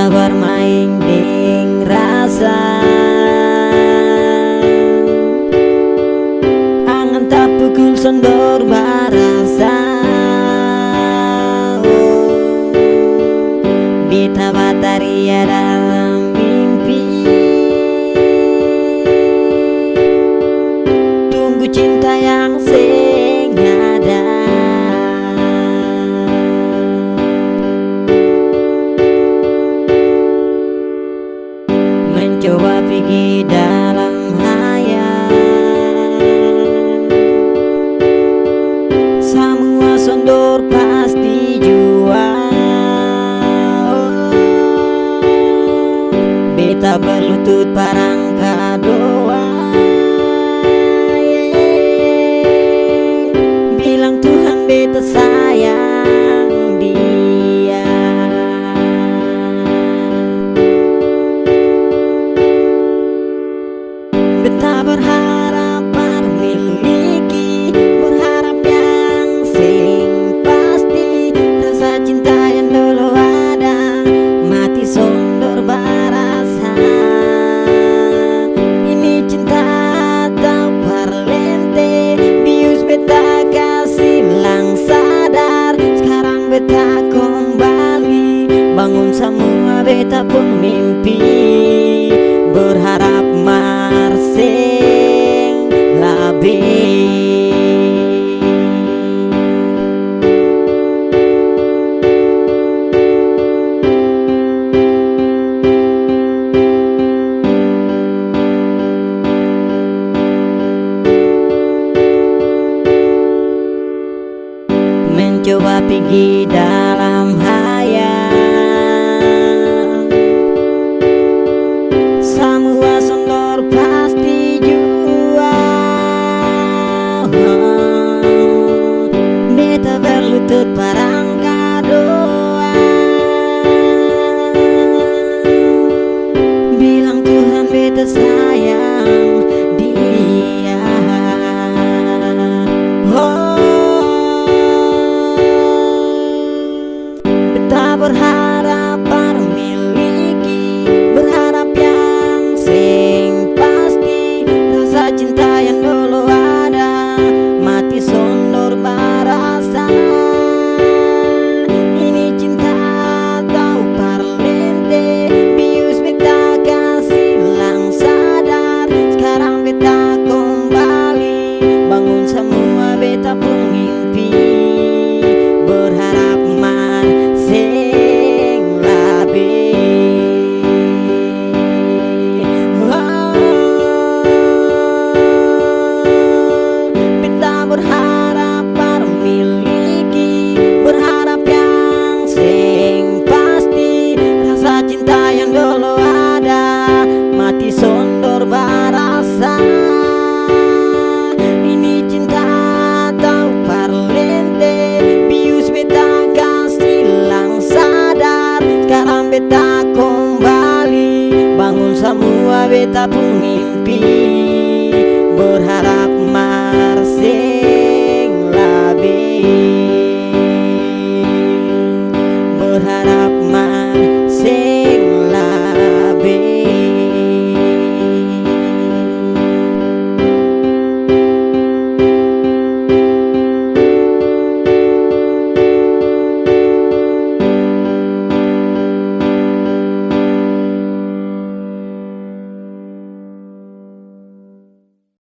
beta bermain deng rasa, angan tak pukul sondor barasa. Beta bataria dalam mimpi, tunggu cinta yang seng ada. Mencoba pergi dalam hayal, semua sondor pasti jual. Beta berlutut parangka doa, bilang Tuhan beta sayang dia. Beta berharap memiliki, berharap yang sing pasti, rasa cinta yang dulu ada mati sondor barasa. Ini cinta atau parlente, bius beta kasih lang sadar. Sekarang beta kembali, bangun semua beta pun mimpi, berharap marseng labih. Mencoba pergi dalam hayal, semua sondor pasti jual. Beta berlutut parangka doa, bilang Tuhan beta sayang dia. Berharap memiliki, berharap yang sing pasti, rasa cinta yang dulu ada mati sondor barasa. Ini cinta atau parlente, bius beta kasih lang sadar. Sekarang beta kembali, bangun semua beta pun mimpi, berharap sondor barasa. Ini cinta atau parlente, bius beta kasih lang sadar. Sekarang beta kembali, bangun semua beta pun mimpi,